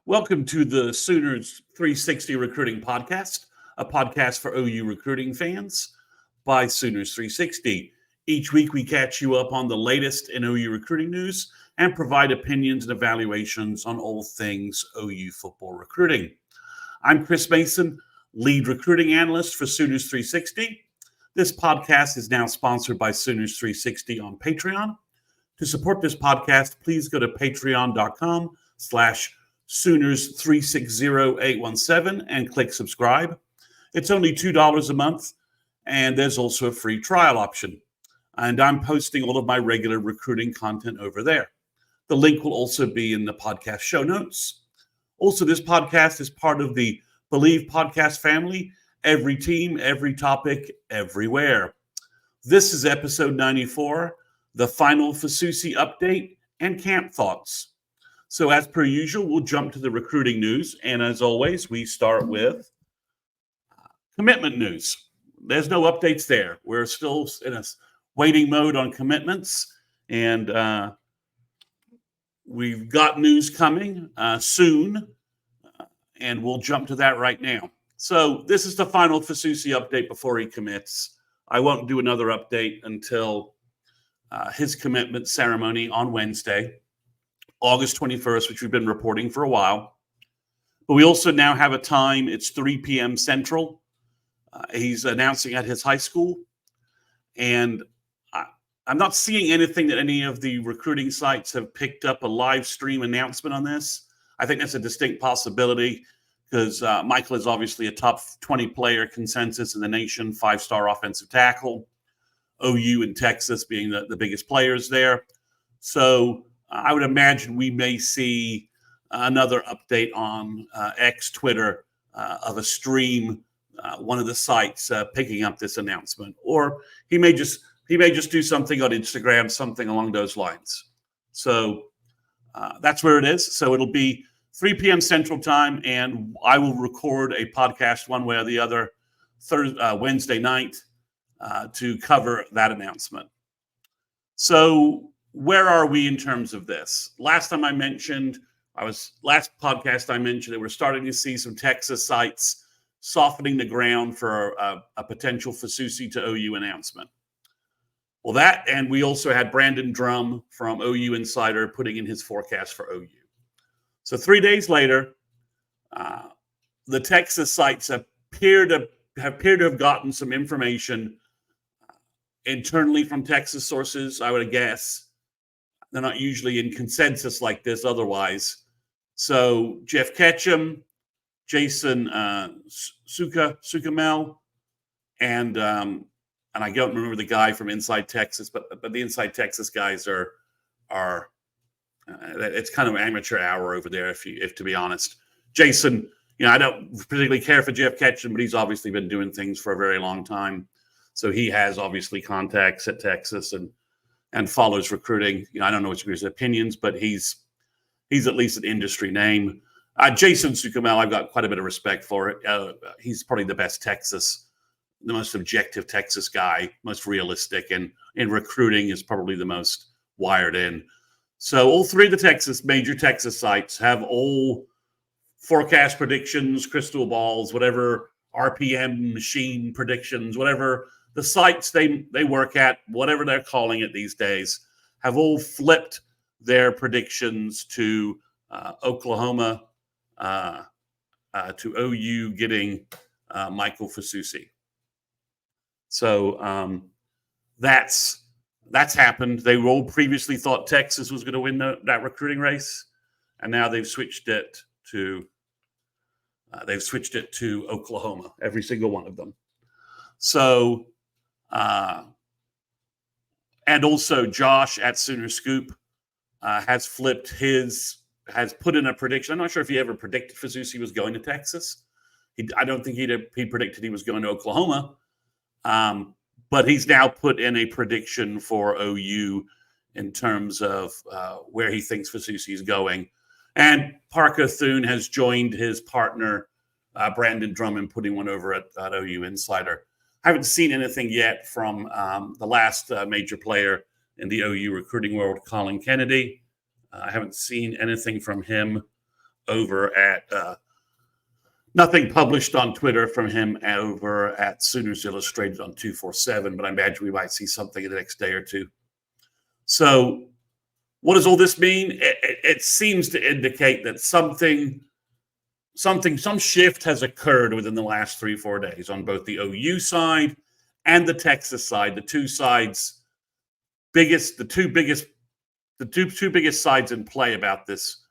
Welcome to the Sooners 360 Recruiting Podcast, a podcast for OU recruiting fans by Sooners 360. Each week we catch you up on the latest in OU recruiting news and provide opinions and evaluations on all things OU football recruiting. I'm Chris Mason, lead recruiting analyst for Sooners 360. This podcast is now sponsored by Sooners 360 on Patreon. To support this podcast, please go to patreon.com/Sooners360817 and click subscribe. It's only $2 a month, and there's also a free trial option. And I'm posting all of my regular recruiting content over there. The link will also be in the podcast show notes. Also, this podcast is part of the Believe podcast family. Every team, every topic, everywhere. This is episode 94, the final Fasusi update and camp thoughts. So as per usual, we'll jump to the recruiting news. And as always, we start with commitment news. There's no updates there. We're still in a waiting mode on commitments. And we've got news coming soon. And we'll jump to that right now. So this is the final Fasusi update before he commits. I won't do another update until his commitment ceremony on Wednesday, August 21st, which we've been reporting for a while. But we also now have a time. It's 3 p.m. Central. He's announcing at his high school. And I'm not seeing anything that any of the recruiting sites have picked up a live stream announcement on this. I think that's a distinct possibility because Michael is obviously a top 20 player consensus in the nation, 5-star offensive tackle. OU and Texas being the biggest players there. So I would imagine we may see another update on X, Twitter, of a stream, one of the sites picking up this announcement. Or he may just do something on Instagram, something along those lines. So that's where it is. So it'll be 3 p.m. Central Time, and I will record a podcast one way or the other Wednesday night to cover that announcement. So where are we in terms of this? Last podcast I mentioned that we're starting to see some Texas sites softening the ground for a potential Fasusi to OU announcement. Well, that, and we also had Brandon Drum from OU Insider putting in his forecast for OU. So 3 days later, the Texas sites appear to have gotten some information internally from Texas sources, I would guess. They're not usually in consensus like this otherwise. So Jeff Ketchum, Jason Sukamel, and I don't remember the guy from Inside Texas, but the Inside Texas guys are it's kind of amateur hour over there, if to be honest. Jason, I don't particularly care for Jeff Ketchum, but he's obviously been doing things for a very long time. So he has obviously contacts at Texas and follows recruiting. I don't know which of his opinions, but he's at least an industry name. Jason Sukamel, I've got quite a bit of respect for. He's probably the best Texas, the most objective Texas guy, most realistic, and in recruiting is probably the most wired in. So all three of the major Texas sites have all forecast predictions, crystal balls, whatever RPM machine predictions, whatever the sites they work at, whatever they're calling it these days, have all flipped their predictions to Oklahoma, to OU getting Michael Fasusi. So that's happened. They all previously thought Texas was going to win that recruiting race, and now they've switched it to Oklahoma. Every single one of them. So, and also Josh at Sooner Scoop has put in a prediction. I'm not sure if he ever predicted Fasusi was going to Texas. I don't think he predicted he was going to Oklahoma. But he's now put in a prediction for OU in terms of where he thinks Fasusi is going. And Parker Thune has joined his partner, Brandon Drummond, putting one over at OU Insider. I haven't seen anything yet from the last major player in the OU recruiting world, Colin Kennedy. I haven't seen anything from him over at nothing published on Twitter from him over at Sooners Illustrated on 247, but I imagine we might see something in the next day or two. So what does all this mean? It seems to indicate that some shift has occurred within the last 3-4 days on both the OU side and the Texas side. The two biggest sides in play about this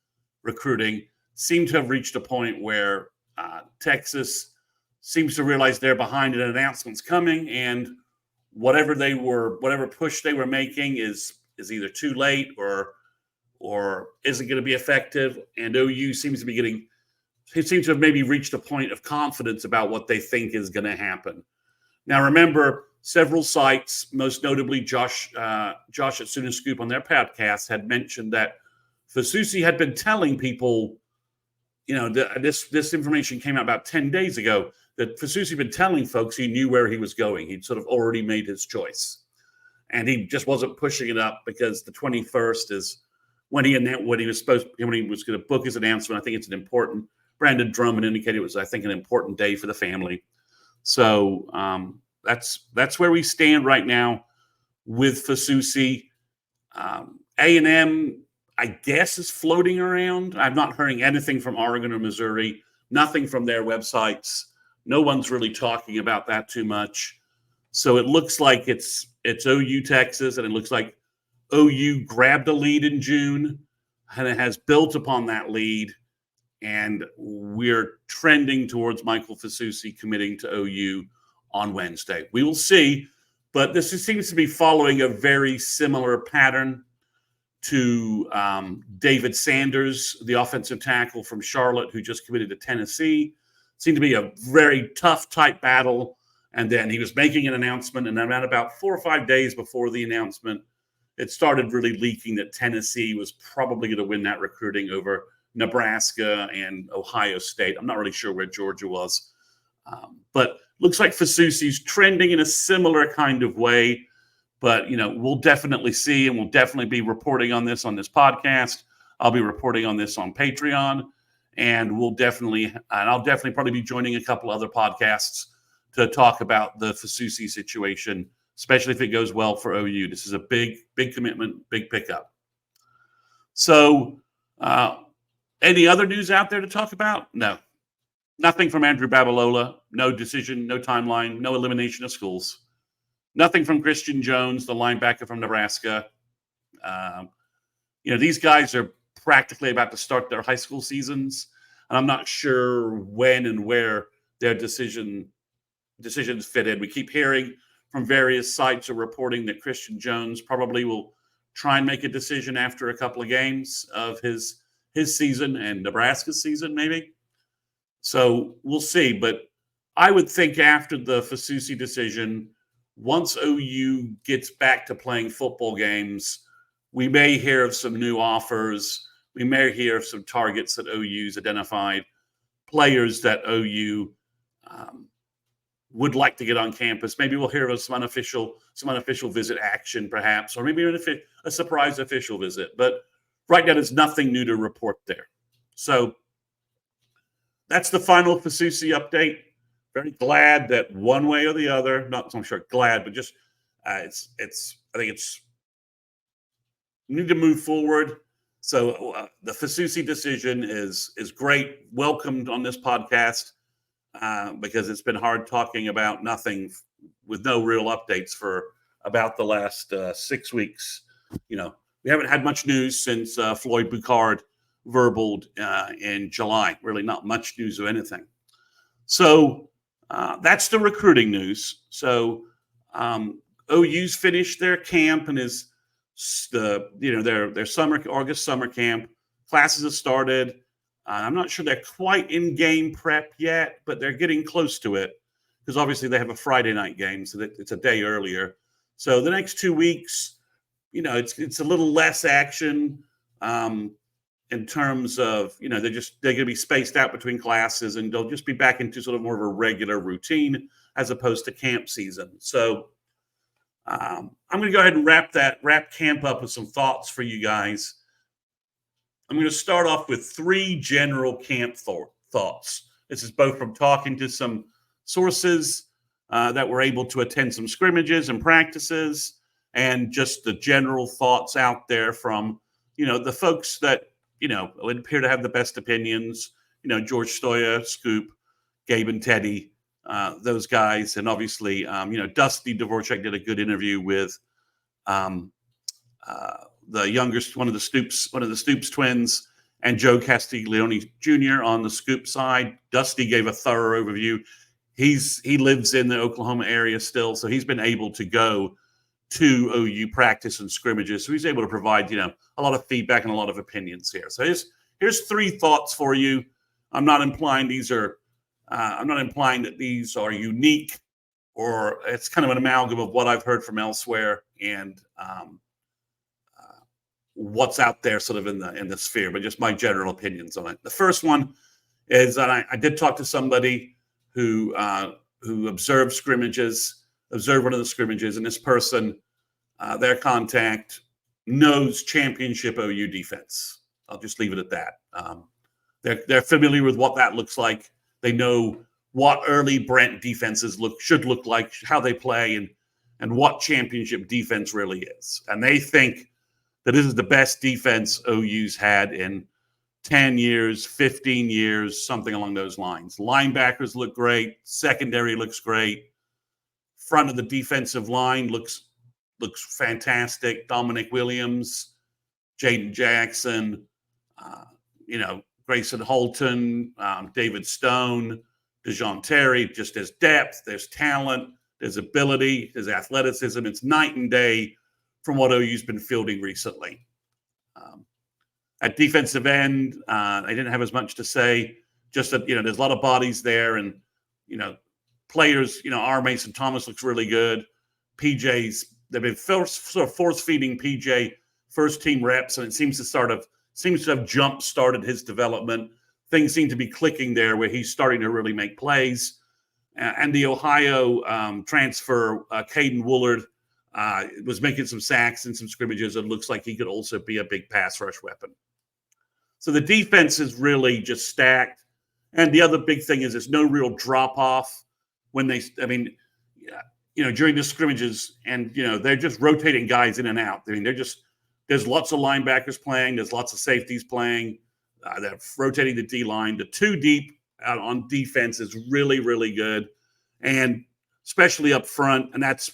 recruiting seem to have reached a point where Texas seems to realize they're behind an announcement's coming, and whatever push they were making is either too late or isn't going to be effective. And OU seems to have maybe reached a point of confidence about what they think is going to happen. Now, remember, several sites, most notably Josh at Sooner Scoop on their podcast, had mentioned that Fasusi had been telling people, this information came out about 10 days ago, that Fasusi had been telling folks he knew where he was going. He'd sort of already made his choice. And he just wasn't pushing it up because the 21st is when he was going to book his announcement. I think it's an important, Brandon Drummond indicated it was, I think, an important day for the family. So that's where we stand right now with Fasusi. A&M, I guess, is floating around. I'm not hearing anything from Oregon or Missouri, nothing from their websites. No one's really talking about that too much. So it looks like it's OU Texas, and it looks like OU grabbed a lead in June, and it has built upon that lead. And we're trending towards Michael Fasusi committing to OU on Wednesday. We will see, but this seems to be following a very similar pattern to David Sanders, the offensive tackle from Charlotte, who just committed to Tennessee. It seemed to be a very tough, tight battle. And then he was making an announcement, and then about 4 or 5 days before the announcement, it started really leaking that Tennessee was probably going to win that recruiting over Nebraska and Ohio State. I'm not really sure where Georgia was. But looks like Fasusi's trending in a similar kind of way. But, we'll definitely see, and we'll definitely be reporting on this podcast. I'll be reporting on this on Patreon, and I'll definitely probably be joining a couple other podcasts to talk about the Fasusi situation, especially if it goes well for OU. This is a big, big commitment, big pickup. So, any other news out there to talk about? No. Nothing from Andrew Babalola. No decision, no timeline, no elimination of schools. Nothing from Christian Jones, the linebacker from Nebraska. These guys are practically about to start their high school seasons, and I'm not sure when and where their decisions fit in. We keep hearing from various sites are reporting that Christian Jones probably will try and make a decision after a couple of games of his season and Nebraska's season, maybe. So we'll see. But I would think after the Fasusi decision, once OU gets back to playing football games, we may hear of some new offers. We may hear of some targets that OU's identified, players that OU would like to get on campus. Maybe we'll hear of some unofficial visit action, perhaps, or maybe a surprise official visit. But right now, there's nothing new to report there. So that's the final Fasusi update. Very glad that one way or the other, not so sure glad, but just I think it's we need to move forward. So the Fasusi decision is great, welcomed on this podcast because it's been hard talking about nothing with no real updates for about the last 6 weeks. We haven't had much news since Floyd Boucard verbaled in July. Really not much news of anything. So that's the recruiting news. So OU's finished their camp and their August summer camp. Classes have started. I'm not sure they're quite in game prep yet, but they're getting close to it because obviously they have a Friday night game, so that it's a day earlier. So the next 2 weeks, it's a little less action in terms of they're going to be spaced out between classes, and they'll just be back into sort of more of a regular routine as opposed to camp season. So I'm going to go ahead and wrap camp up with some thoughts for you guys. I'm going to start off with 3 general camp thoughts. This is both from talking to some sources that were able to attend some scrimmages and practices, and just the general thoughts out there from, the folks that, would appear to have the best opinions, George Stoya, Scoop, Gabe and Teddy, those guys. And obviously, Dusty Dvorak did a good interview with the youngest, one of the Stoops twins, and Joe Castiglione Jr. on the Scoop side. Dusty gave a thorough overview. He lives in the Oklahoma area still, so he's been able to go to OU practice and scrimmages. So he's able to provide, a lot of feedback and a lot of opinions here. So here's 3 thoughts for you. I'm not implying that these are unique, or it's kind of an amalgam of what I've heard from elsewhere and what's out there sort of in the sphere, but just my general opinions on it. The first one is that I did talk to somebody who observed one of the scrimmages, and this person, their contact, knows championship OU defense. I'll just leave it at that. They're familiar with what that looks like. They know what early Brent defenses should look like, how they play, and what championship defense really is. And they think that this is the best defense OU's had in 10 years, 15 years, something along those lines. Linebackers look great. Secondary looks great. Front of the defensive line looks fantastic. Dominic Williams, Jaden Jackson, Grayson Holton, David Stone, DeJoun Terry. Just there's depth, there's talent, there's ability, there's athleticism. It's night and day from what OU's been fielding recently. At defensive end, I didn't have as much to say. Just that, there's a lot of bodies there, and, players, R. Mason Thomas looks really good. They've been sort of force-feeding PJ first-team reps, and it seems to have jump-started his development. Things seem to be clicking there where he's starting to really make plays. And the Ohio transfer, Caden Woolard, was making some sacks in some scrimmages. It looks like he could also be a big pass rush weapon. So the defense is really just stacked. And the other big thing is there's no real drop-off during the scrimmages, and, they're just rotating guys in and out. There's lots of linebackers playing. There's lots of safeties playing. They're rotating the D-line. The 2 deep out on defense is really, really good. And especially up front, and that's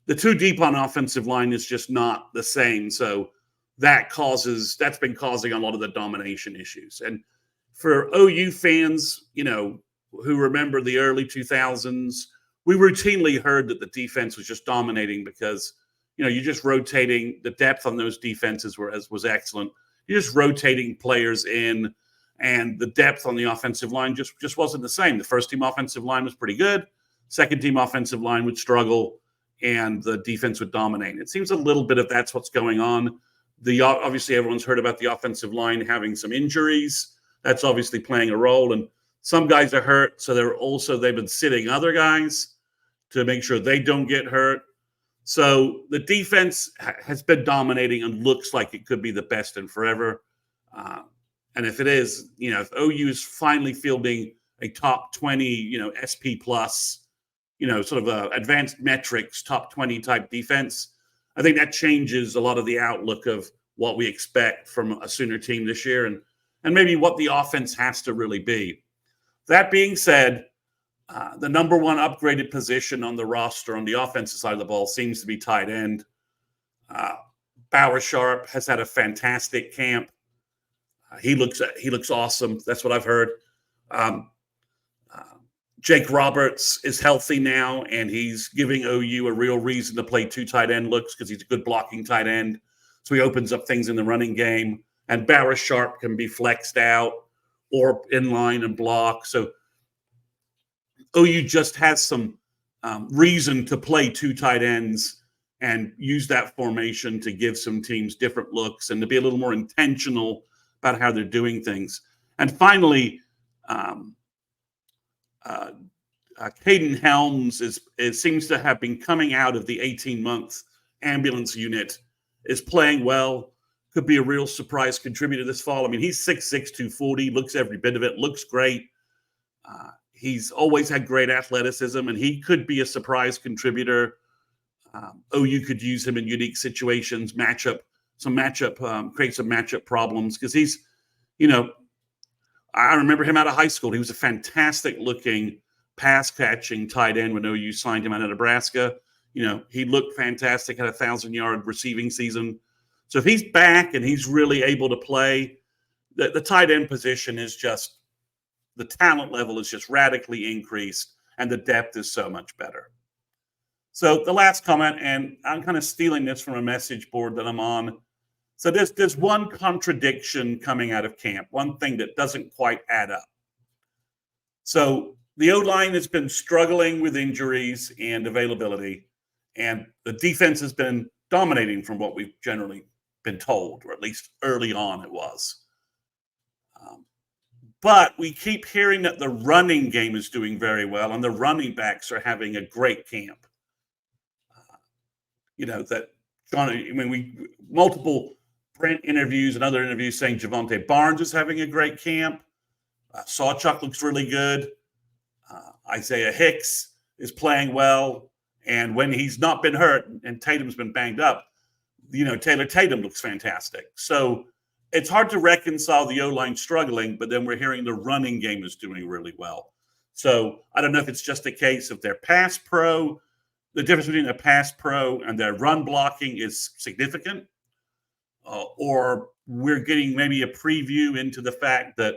the 2 deep on offensive line is just not the same. So that's been causing a lot of the domination issues. And for OU fans, who remember the early 2000s, we routinely heard that the defense was just dominating because, you're just rotating. The depth on those defenses was excellent. You're just rotating players in, and the depth on the offensive line just wasn't the same. The first-team offensive line was pretty good. Second-team offensive line would struggle, and the defense would dominate. It seems a little bit of that's what's going on. Obviously, everyone's heard about the offensive line having some injuries. That's obviously playing a role, and some guys are hurt, so they've been sitting other guys to make sure they don't get hurt. So the defense has been dominating and looks like it could be the best in forever. And if it is, if OU is finally fielding a top 20, SP plus, sort of advanced metrics, top 20 type defense, I think that changes a lot of the outlook of what we expect from a Sooner team this year, and maybe what the offense has to really be. That being said, the number 1 upgraded position on the roster on the offensive side of the ball seems to be tight end. Bauer Sharp has had a fantastic camp. He looks awesome. That's what I've heard. Jake Roberts is healthy now, and he's giving OU a real reason to play 2 tight end looks because he's a good blocking tight end. So he opens up things in the running game. And Bauer Sharp can be flexed out or in line and block. So OU just has some reason to play 2 tight ends and use that formation to give some teams different looks and to be a little more intentional about how they're doing things. And finally, Caden Helms seems to have been coming out of the 18-month ambulance unit, is playing well. could be a real surprise contributor this fall. I mean, he's 6'6", 240, looks every bit of it, looks great. He's always had great athleticism, and he could be a surprise contributor. OU could use him in unique situations, create some matchup problems, because he's, I remember him out of high school. He was a fantastic looking pass catching tight end when OU signed him out of Nebraska. He looked fantastic, had a 1,000-yard receiving season. So if he's back and he's really able to play, the tight end position is just, the talent level is just radically increased, and the depth is so much better. So the last comment, and I'm kind of stealing this from a message board that I'm on. So there's one contradiction coming out of camp, one thing that doesn't quite add up. So the O-line has been struggling with injuries and availability, and the defense has been dominating from what we've generally been told, or at least early on it was. But we keep hearing that the running game is doing very well, and the running backs are having a great camp. Multiple print interviews and other interviews saying Javonte Barnes is having a great camp. Sawchuck looks really good. Isaiah Hicks is playing well. And when he's not been hurt and Tatum's been banged up, Taylor Tatum looks fantastic. So it's hard to reconcile the O-line struggling, but then we're hearing the running game is doing really well. So I don't know if it's just a case of their pass pro. The difference between a pass pro and their run blocking is significant, or we're getting maybe a preview into the fact that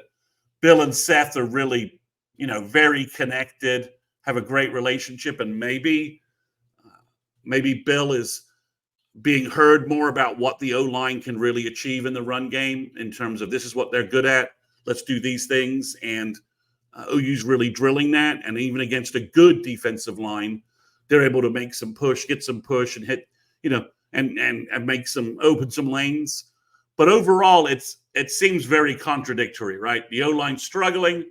Bill and Seth are really, very connected, have a great relationship, and maybe Bill is being heard more about what the O-line can really achieve in the run game in terms of this is what they're good at. Let's do these things. And OU's really drilling that. And even against a good defensive line, they're able to make some push, get some push and hit, and make open some lanes. But overall, it seems very contradictory, right? The O-line struggling,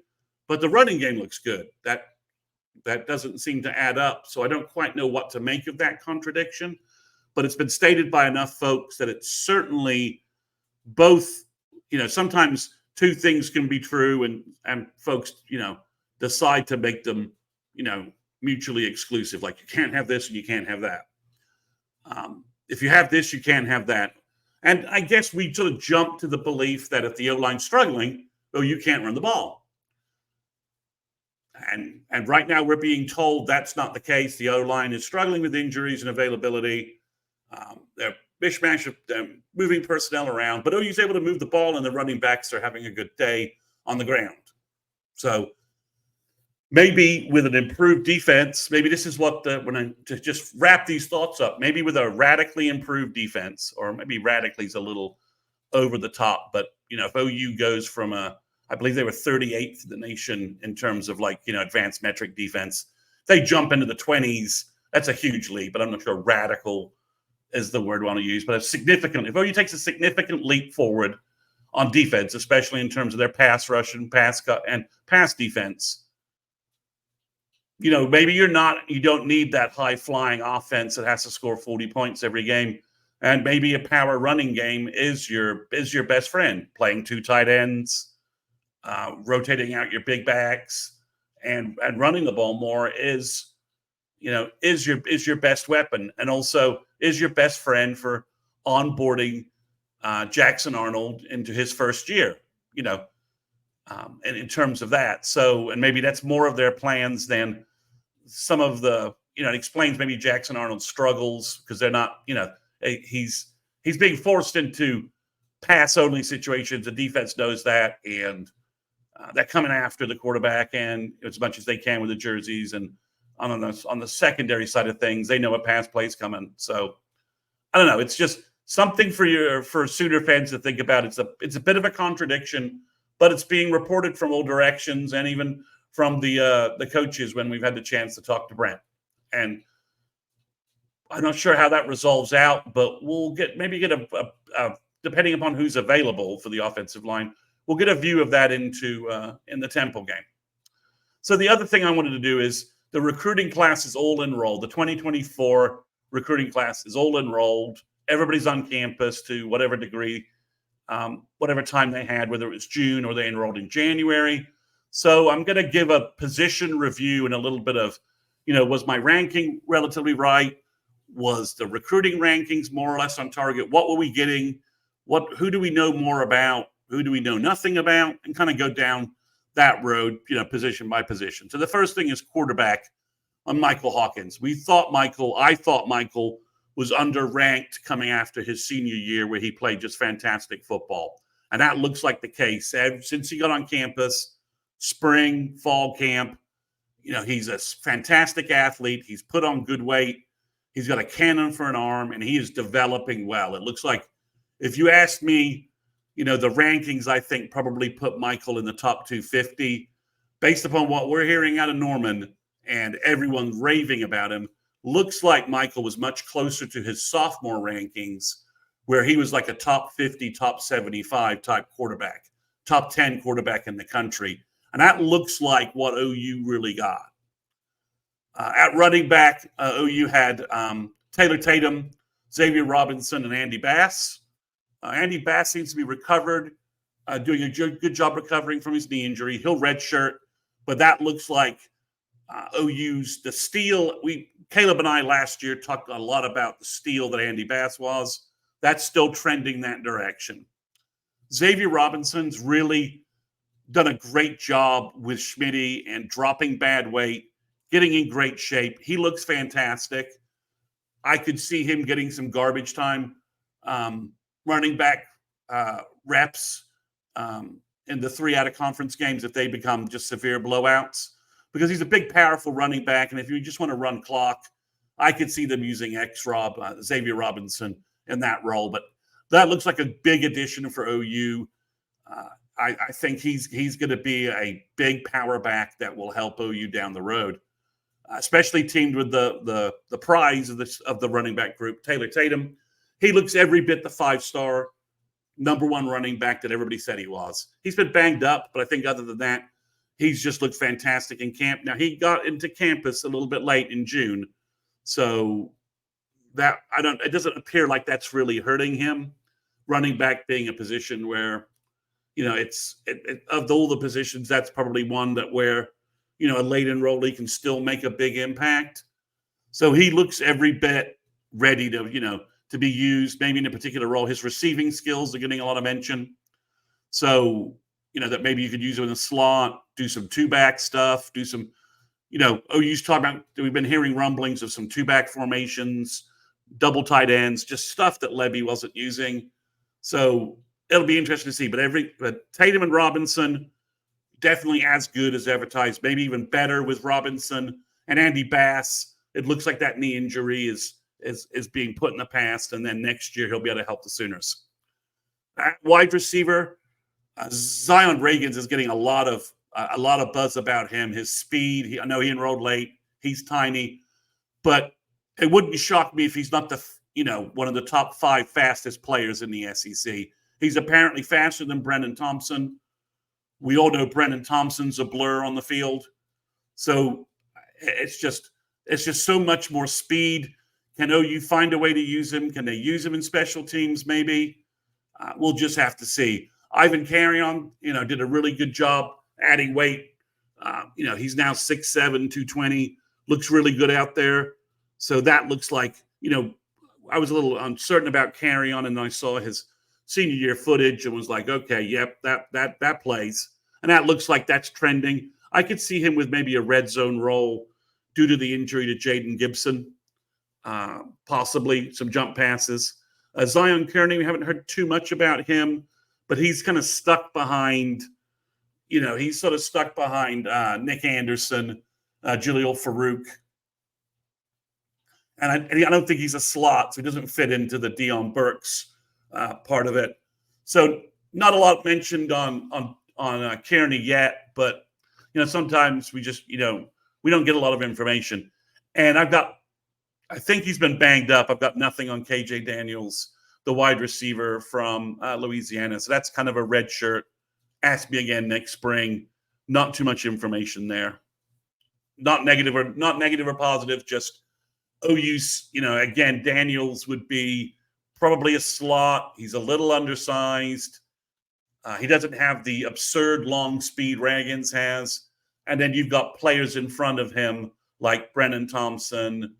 but the running game looks good. That doesn't seem to add up. So I don't quite know what to make of that contradiction. But it's been stated by enough folks that it's certainly both, sometimes two things can be true and folks, decide to make them, mutually exclusive. Like you can't have this and you can't have that. If you have this, you can't have that. And I guess we sort of jump to the belief that if the O-line's struggling, you can't run the ball. And right now we're being told that's not the case. The O-line is struggling with injuries and availability. They're mishmash of moving personnel around, but OU's able to move the ball, and the running backs are having a good day on the ground. So maybe with an improved defense, maybe this is what to just wrap these thoughts up. Maybe with a radically improved defense, or maybe radically is a little over the top. But if OU goes from I believe they were 38th in the nation in terms of advanced metric defense, they jump into the 20s. That's a huge leap, but I'm not sure radical is the word we want to use, but if OU takes a significant leap forward on defense, especially in terms of their pass rush and pass cut and pass defense, maybe you don't need that high flying offense that has to score 40 points every game. And maybe a power running game is your best friend, playing two tight ends, rotating out your big backs and running the ball more is your best weapon, and also is your best friend for onboarding Jackson Arnold into his first year, and in terms of that. So, and maybe that's more of their plans than some of the, it explains maybe Jackson Arnold's struggles because they're not, he's being forced into pass only situations. The defense knows that, and they're coming after the quarterback and as much as they can with the jerseys. And on the secondary side of things, they know a pass play is coming. So I don't know. It's just something for Sooner fans to think about. It's a bit of a contradiction, but it's being reported from all directions and even from the coaches when we've had the chance to talk to Brent. And I'm not sure how that resolves out, but we'll get a depending upon who's available for the offensive line, we'll get a view of that in the Temple game. So the other thing I wanted to do is the recruiting class is all enrolled. The 2024 recruiting class is all enrolled. Everybody's on campus to whatever degree whatever time they had, whether it was June or they enrolled in January. So I'm going to give a position review and a little bit of, was my ranking relatively right? Was the recruiting rankings more or less on target? What were we getting? Who do we know more about? Who do we know nothing about? And kind of go down that road, position by position. So the first thing is quarterback on Michael Hawkins. I thought Michael was underranked coming after his senior year where he played just fantastic football. And that looks like the case. Since he got on campus, spring, fall camp, he's a fantastic athlete. He's put on good weight. He's got a cannon for an arm, and he is developing well. It looks like, if you asked me, the rankings, I think, probably put Michael in the top 250. Based upon what we're hearing out of Norman and everyone raving about him, looks like Michael was much closer to his sophomore rankings, where he was like a top 50, top 75 type quarterback, top 10 quarterback in the country. And that looks like what OU really got. At running back, OU had Taylor Tatum, Xavier Robinson, and Andy Bass. Andy Bass seems to be recovered, doing a good job recovering from his knee injury. He'll redshirt, but that looks like OU's the steal. Caleb and I last year talked a lot about the steal that Andy Bass was. That's still trending that direction. Xavier Robinson's really done a great job with Schmitty and dropping bad weight, getting in great shape. He looks fantastic. I could see him getting some garbage time, running back reps in the 3 out-of-conference games if they become just severe blowouts, because he's a big, powerful running back. And if you just want to run clock, I could see them using Xavier Robinson in that role. But that looks like a big addition for OU. I think he's going to be a big power back that will help OU down the road, especially teamed with the prize of the running back group, Taylor Tatum. He looks every bit the 5-star number 1 running back that everybody said he was. He's been banged up, but I think other than that, he's just looked fantastic in camp. Now, he got into campus a little bit late in June, so it doesn't appear like that's really hurting him. Running back being a position where, of all the positions, that's probably one where a late enrollee can still make a big impact. So he looks every bit ready to be used, maybe in a particular role. His receiving skills are getting a lot of mention. So, that maybe you could use him in a slot, do some 2-back stuff, do some, OU's talking about, we've been hearing rumblings of some 2-back formations, double tight ends, just stuff that Levy wasn't using. So it'll be interesting to see. But Tatum and Robinson, definitely as good as advertised, maybe even better with Robinson. And Andy Bass, it looks like that knee injury is being put in the past, and then next year he'll be able to help the Sooners. At wide receiver, Zion Reagans is getting a lot of buzz about him. His speed. I know he enrolled late. He's tiny, but it wouldn't shock me if he's not one of the top 5 fastest players in the SEC. He's apparently faster than Brennan Thompson. We all know Brennan Thompson's a blur on the field, so it's just so much more speed. Can OU find a way to use him? Can they use him in special teams? Maybe. We'll just have to see. Ivan Carrion, did a really good job adding weight. He's now 6'7", 220. Looks really good out there. So that looks like, I was a little uncertain about Carrion, and I saw his senior year footage and was like, okay, yep, that plays. And that looks like that's trending. I could see him with maybe a red zone role due to the injury to Jaden Gibson. Possibly some jump passes. Zion Kearney, we haven't heard too much about him, but he's kind of stuck behind, he's sort of stuck behind Nick Anderson, Jaleel Farouk. And I don't think he's a slot, so he doesn't fit into the Deion Burks part of it. So not a lot mentioned on Kearney yet, but, sometimes we just, we don't get a lot of information. And I think he's been banged up. I've got nothing on KJ Daniels, the wide receiver from Louisiana. So that's kind of a red shirt. Ask me again next spring. Not too much information there. Not negative or positive. Just OU's. Again, Daniels would be probably a slot. He's a little undersized. He doesn't have the absurd long speed Raggins has. And then you've got players in front of him like Brennan Thompson,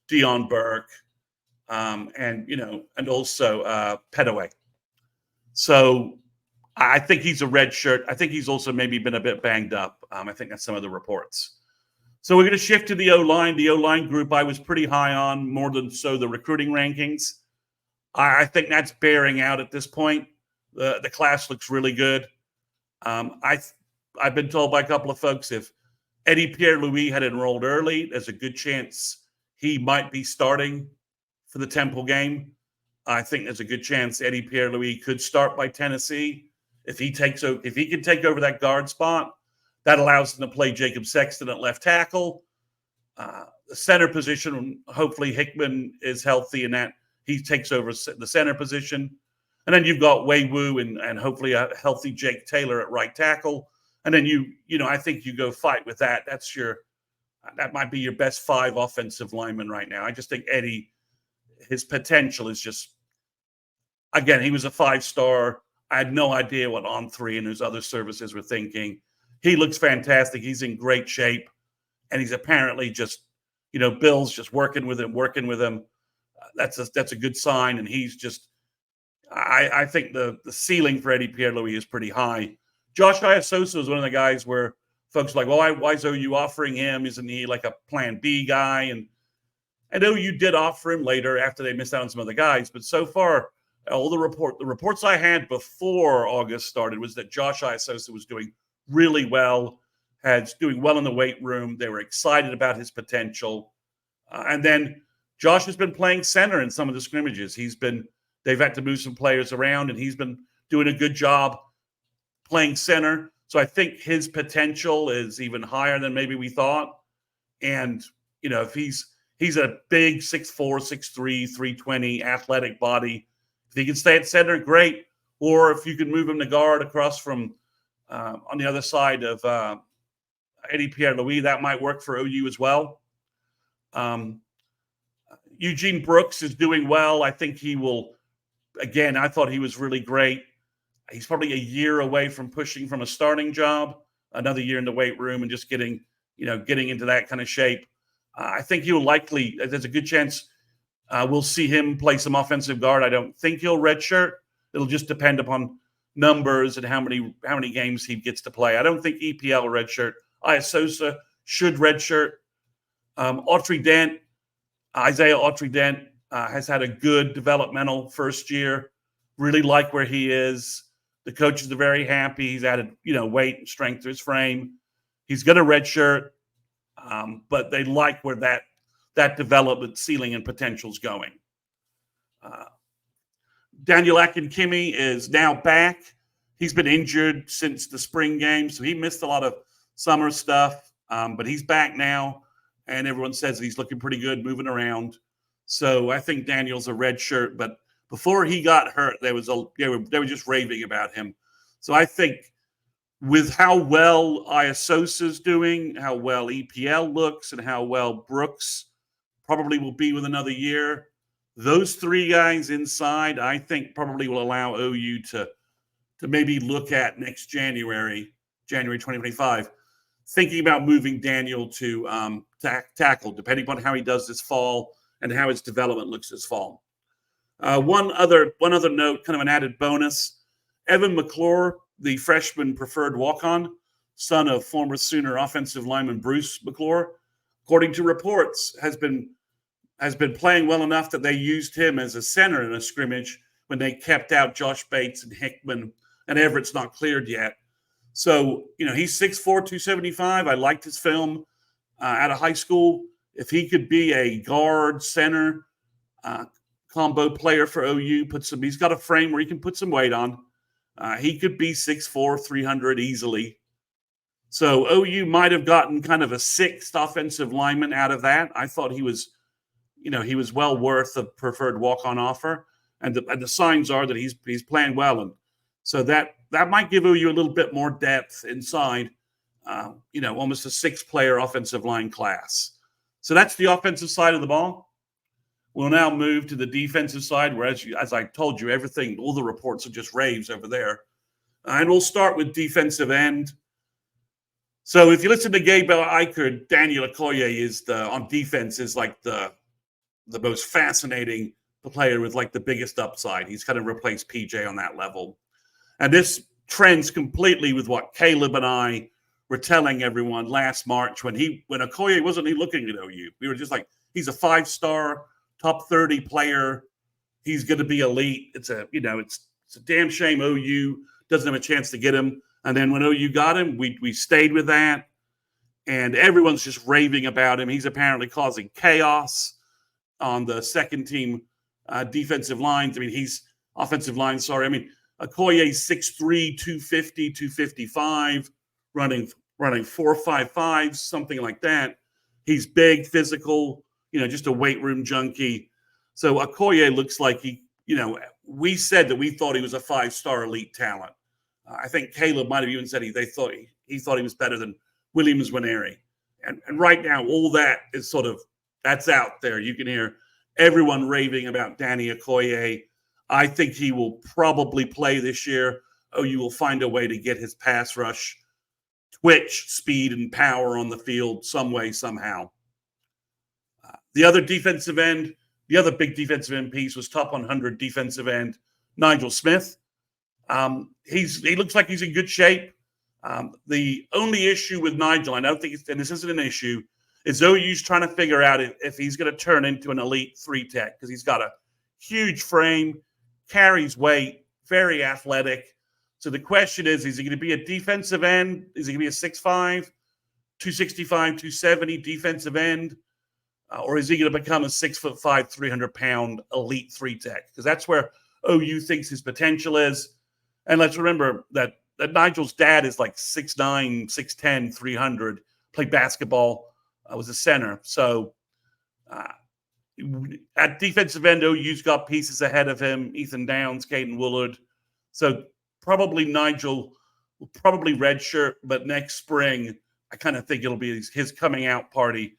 Dion Burke, and also Petaway. So I think he's a red shirt. I think he's also maybe been a bit banged up. I think that's some of the reports. So we're going to shift to the O-line. The O-line group I was pretty high on, more than so the recruiting rankings. I think that's bearing out at this point. The class looks really good. I've been told by a couple of folks if Eddie Pierre-Louis had enrolled early, there's a good chance he might be starting for the Temple game. I think there's a good chance Eddie Pierre-Louis could start by Tennessee. If he can take over that guard spot, that allows him to play Jacob Sexton at left tackle. The center position, hopefully Hickman is healthy and that he takes over the center position. And then you've got Wei Wu and hopefully a healthy Jake Taylor at right tackle. And then I think you go fight with that. That might be your best 5 offensive linemen right now. I just think Eddie, his potential is just, again, he was a 5-star. I had no idea what On3 and those other services were thinking. He looks fantastic. He's in great shape. And he's apparently just, Bill's just working with him. That's a good sign. And he's just, I think the ceiling for Eddie Pierre-Louis is pretty high. Josh Iasosa is one of the guys where folks are like, well, why is OU offering him? Isn't he like a plan B guy? And OU did offer him later after they missed out on some other guys. But so far, all the reports I had before August started was that Josh Iasosa was doing really well, doing well in the weight room. They were excited about his potential. And then Josh has been playing center in some of the scrimmages. They've had to move some players around, and he's been doing a good job playing center. So I think his potential is even higher than maybe we thought. And, if he's a big 6'4", 6'3", 320 athletic body, if he can stay at center, great. Or if you can move him to guard across from on the other side of Eddie Pierre-Louis, that might work for OU as well. Eugene Brooks is doing well. I think he will. Again, I thought he was really great. He's probably a year away from pushing from a starting job, another year in the weight room and just getting into that kind of shape. I think there's a good chance we'll see him play some offensive guard. I don't think he'll redshirt. It'll just depend upon numbers and how many games he gets to play. I don't think EPL redshirt. Iasosa should redshirt. Isaiah Autry-Dent has had a good developmental first year. Really like where he is. The coaches are very happy. He's added, weight and strength to his frame. He's got a redshirt, but they like where that development ceiling and potential is going. Daniel Akinkunmi is now back. He's been injured since the spring game, so he missed a lot of summer stuff, but he's back now, and everyone says he's looking pretty good, moving around. So I think Daniel's a red shirt, but before he got hurt, they were just raving about him. So I think with how well Iasosa's doing, how well EPL looks, and how well Brooks probably will be with another year, those 3 guys inside, I think probably will allow OU to maybe look at next January 2025, thinking about moving Daniel to tackle, depending upon how he does this fall and how his development looks this fall. One other note, kind of an added bonus. Evan McClure, the freshman preferred walk-on, son of former Sooner offensive lineman Bruce McClure, according to reports, has been playing well enough that they used him as a center in a scrimmage when they kept out Josh Bates and Hickman, and Everett's not cleared yet. So, he's 6'4", 275. I liked his film out of high school. If he could be a guard center combo player for OU, he's got a frame where he can put some weight on. He could be 6'4", 300 easily. So OU might have gotten kind of a 6th offensive lineman out of that. I thought he was well worth the preferred walk-on offer. And the signs are that he's playing well. And so that might give OU a little bit more depth inside, almost a 6-player offensive line class. So that's the offensive side of the ball. We'll now move to the defensive side, where, as I told you, everything, all the reports are just raves over there. And we'll start with defensive end. So if you listen to Gabriel Eichert, Daniel Okoye is on defense is like the most fascinating player with like the biggest upside. He's kind of replaced PJ on that level. And this trends completely with what Caleb and I were telling everyone last March when Okoye wasn't he looking at OU. We were just like, he's a 5-star, top 30 player. He's going to be elite. It's a damn shame OU doesn't have a chance to get him. And then when OU got him, we stayed with that. And everyone's just raving about him. He's apparently causing chaos on the second team defensive lines. I mean, he's offensive line, sorry. I mean, Okoye's 6'3", 250, 255, running 4.55, something like that. He's big, physical, just a weight room junkie. So Okoye looks like we said that we thought he was a 5-star elite talent. I think Caleb might have even said he thought he was better than Williams-Nwaneri. And right now, all that is that's out there. You can hear everyone raving about Danny Okoye. I think he will probably play this year. OU will find a way to get his pass rush, twitch, speed, and power on the field some way, somehow. The other defensive end, the other big defensive end piece was top 100 defensive end, Nigel Smith. He looks like he's in good shape. The only issue with Nigel, I don't think and this isn't an issue, is OU's trying to figure out if he's going to turn into an elite 3-tech because he's got a huge frame, carries weight, very athletic. So the question is he going to be a defensive end? Is he going to be a 6'5", 265, 270 defensive end? Or is he going to become a 6'5", 300-pound elite 3-tech? Because that's where OU thinks his potential is. And let's remember that Nigel's dad is like 6'9", 6'10", 300, played basketball, was a center. So at defensive end, OU's got pieces ahead of him, Ethan Downs, Caden Woolard. So probably Nigel will probably redshirt, but next spring, I kind of think it'll be his coming out party.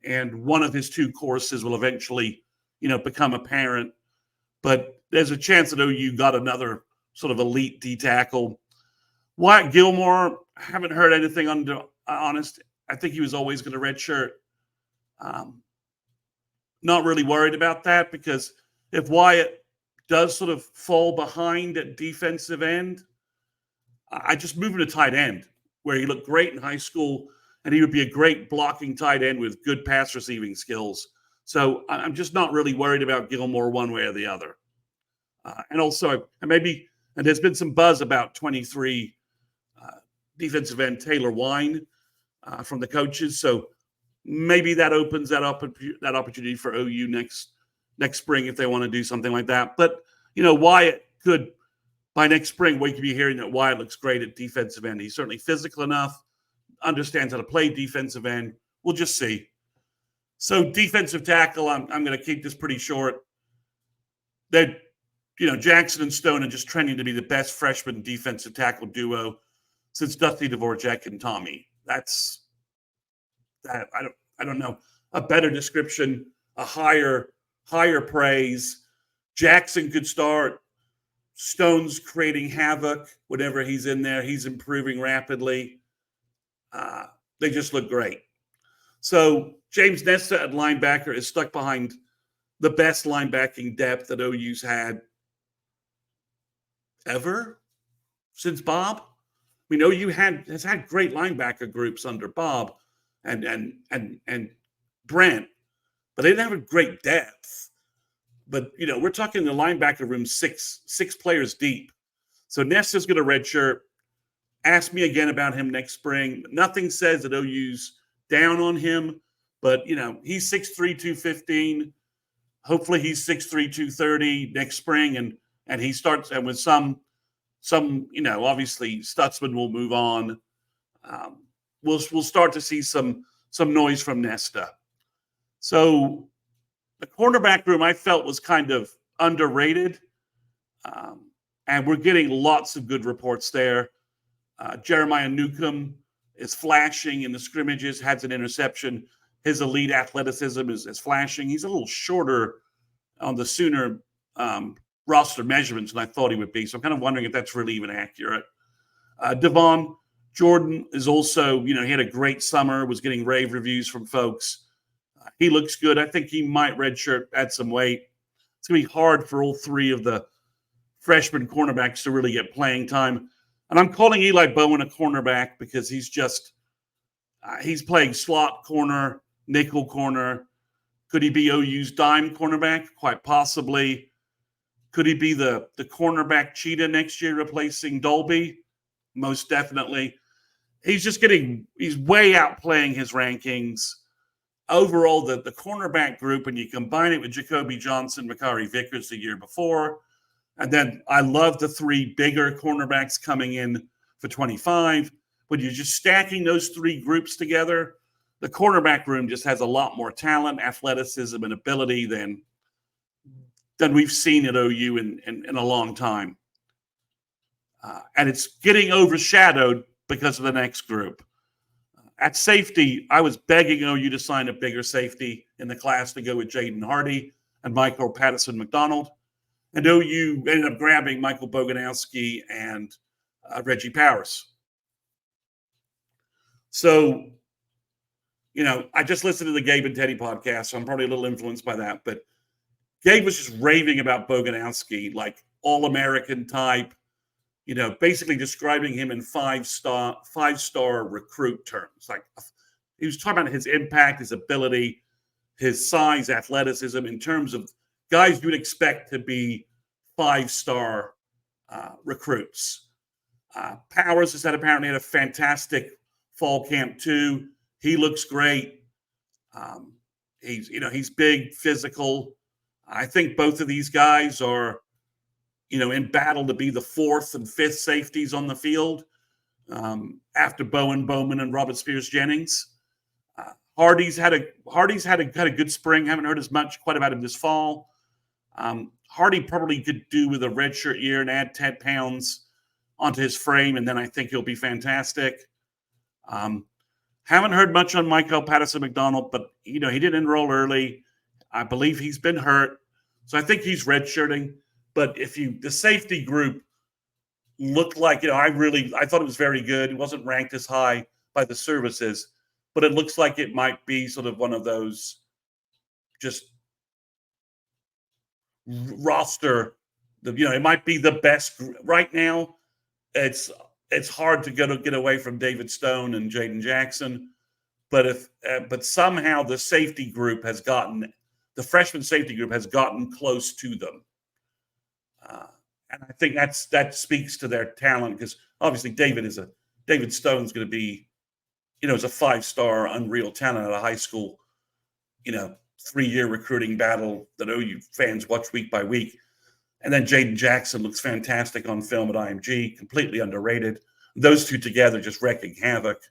And one of his 2 courses will eventually, become apparent. But there's a chance that OU got another sort of elite D tackle. Wyatt Gilmore, I haven't heard anything honest. I think he was always going to redshirt. Not really worried about that because if Wyatt does sort of fall behind at defensive end, I just move him to tight end where he looked great in high school and he would be a great blocking tight end with good pass receiving skills. So I'm just not really worried about Gilmore one way or the other. And also, and there's been some buzz about 23 defensive end Taylor Wine from the coaches. So maybe that opens that opportunity for OU next spring if they want to do something like that. But, Wyatt could, by next spring, we could be hearing that Wyatt looks great at defensive end. He's certainly physical enough, understands how to play defensive end. We'll just see. So defensive tackle, I'm going to keep this pretty short. Jackson and Stone are just trending to be the best freshman defensive tackle duo since Dusty Dvorak and Tommy. That's that. I don't know a better description, a higher praise. Jackson could start. Stone's creating havoc whenever he's in there. He's improving rapidly. They just look great. So James Nesta at linebacker is stuck behind the best linebacking depth that OU's had ever since Bob. We know OU has had great linebacker groups under Bob and Brent, but they didn't have a great depth. But we're talking the linebacker room six players deep. So Nesta's going to redshirt. Ask me again about him next spring. Nothing says that OU's down on him, but he's 6'3", 215. Hopefully he's 6'3", 230 next spring, and he starts. And with some obviously Stutzman will move on. We'll start to see some noise from Nesta. So the cornerback room I felt was kind of underrated, and we're getting lots of good reports there. Jeremiah Newcomb is flashing in the scrimmages, has an interception. His elite athleticism is flashing. He's a little shorter on the Sooner roster measurements than I thought he would be. So I'm kind of wondering if that's really even accurate. Devon Jordan is also, he had a great summer, was getting rave reviews from folks. He looks good. I think he might redshirt, add some weight. It's going to be hard for all three of the freshman cornerbacks to really get playing time. And I'm calling Eli Bowen a cornerback because he's playing slot corner, nickel corner. Could he be OU's dime cornerback? Quite possibly. Could he be the cornerback cheetah next year replacing Dolby? Most definitely. He's way outplaying his rankings. Overall, the cornerback group, and you combine it with Jacoby Johnson, Makari Vickers the year before, and then I love the three bigger cornerbacks coming in for 25. When you're just stacking those three groups together, the cornerback room just has a lot more talent, athleticism, and ability than we've seen at OU in a long time. And it's getting overshadowed because of the next group. At safety, I was begging OU to sign a bigger safety in the class to go with Jaden Hardy and Michael Patterson McDonald. And OU ended up grabbing Michael Boganowski and Reggie Powers. So, I just listened to the Gabe and Teddy podcast, so I'm probably a little influenced by that. But Gabe was just raving about Boganowski, like all-American type, basically describing him in five-star recruit terms. Like he was talking about his impact, his ability, his size, athleticism in terms of guys you would expect to be five-star recruits. Powers apparently had a fantastic fall camp too. He looks great. He's big, physical. I think both of these guys are in battle to be the fourth and fifth safeties on the field after Bowen, Bowman, and Robert Spears-Jennings. Hardy's had a good spring. Haven't heard as much quite about him this fall. Hardy probably could do with a redshirt year and add 10 pounds onto his frame, and then I think he'll be fantastic. Haven't heard much on Michael Patterson McDonald, but he did enroll early. I believe he's been hurt, so I think he's redshirting. But the safety group looked like, I thought it was very good. It wasn't ranked as high by the services, but it looks like it might be sort of one of those just roster. It might be the best right now. It's hard to get away from David Stone and Jaden Jackson, but somehow the freshman safety group has gotten close to them. And I think that speaks to their talent because obviously David Stone's going to be, as a five-star unreal talent at a high school, 3-year recruiting battle that OU fans watch week by week. And then Jaden Jackson looks fantastic on film at IMG, completely underrated. Those two together just wreaking havoc.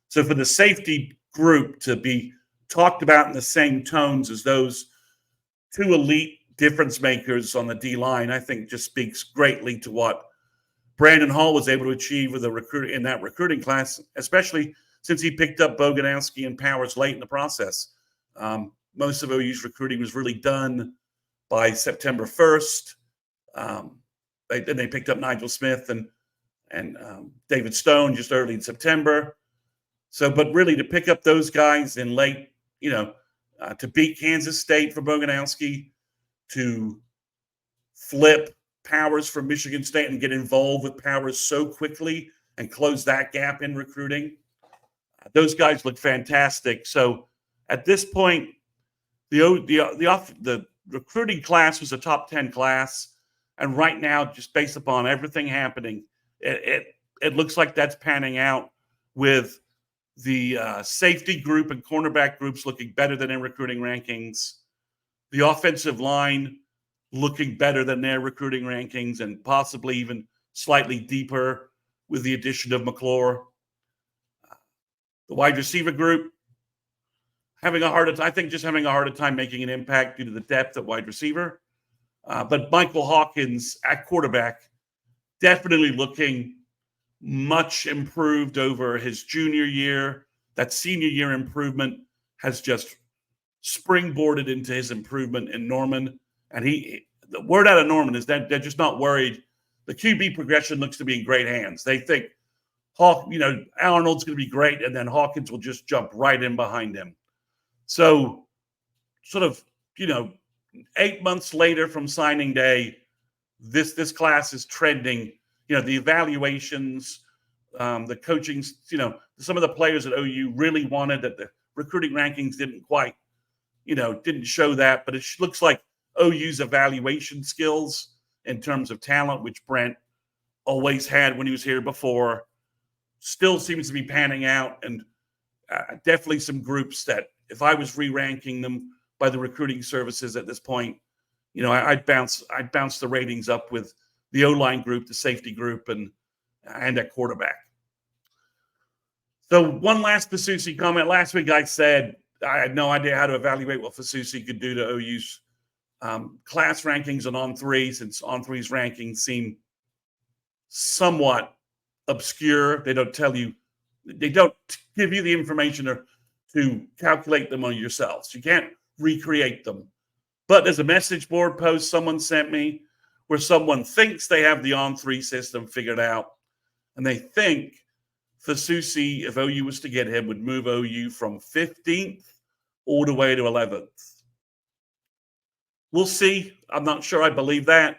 So for the safety group to be talked about in the same tones as those two elite difference makers on the D-line, I think just speaks greatly to what Brandon Hall was able to achieve with in that recruiting class, especially since he picked up Boganowski and Powers late in the process. Most of OU's recruiting was really done by September 1st. Then they picked up Nigel Smith and David Stone just early in September. So, but really to pick up those guys in late, to beat Kansas State for Boganowski, to flip Powers from Michigan State and get involved with Powers so quickly and close that gap in recruiting. Those guys look fantastic. So at this point, the recruiting class was a top 10 class. And right now, just based upon everything happening, it looks like that's panning out with the safety group and cornerback groups looking better than in recruiting rankings. The offensive line looking better than their recruiting rankings and possibly even slightly deeper with the addition of McClure. The wide receiver group having a harder time making an impact due to the depth at wide receiver. But Michael Hawkins at quarterback definitely looking much improved over his junior year. That senior year improvement has just springboarded into his improvement in Norman. And the word out of Norman is that they're just not worried. The QB progression looks to be in great hands. They think Arnold's going to be great, and then Hawkins will just jump right in behind him. So sort of, 8 months later from signing day, this class is trending. The evaluations, the coaching, some of the players at OU really wanted that the recruiting rankings didn't quite, didn't show that. But it looks like OU's evaluation skills in terms of talent, which Brent always had when he was here before, still seems to be panning out. And definitely some groups that if I was re-ranking them by the recruiting services at this point, I'd bounce the ratings up with the O-line group, the safety group, and at quarterback. So one last Fasusi comment. Last week I said I had no idea how to evaluate what Fasusi could do to OU's class rankings and On3, since On3's rankings seem somewhat obscure. They don't give you the information to calculate them on yourselves. You can't recreate them. But there's a message board post someone sent me where someone thinks they have the On3 system figured out, and they think Fasusi, if OU was to get him, would move OU from 15th all the way to 11th. We'll see. I'm not sure I believe that,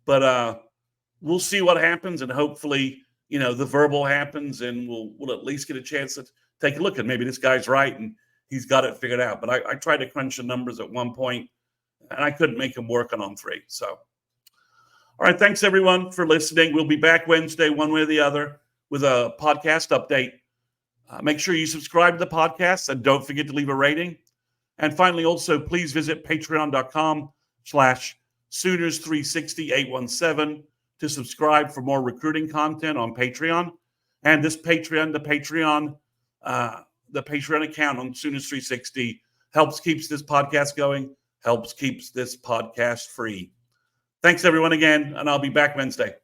but we'll see what happens, and hopefully, the verbal happens, and we'll at least get a chance to take a look at maybe this guy's right and he's got it figured out. But I tried to crunch the numbers at one point, and I couldn't make him work on 3. So, all right, thanks everyone for listening. We'll be back Wednesday, one way or the other, with a podcast update. Make sure you subscribe to the podcast, and don't forget to leave a rating. And finally, also, please visit patreon.com/Sooners360817 to subscribe for more recruiting content on Patreon. And this Patreon account on Sooners 360 helps keeps this podcast going, helps keeps this podcast free. Thanks, everyone, again, and I'll be back Wednesday.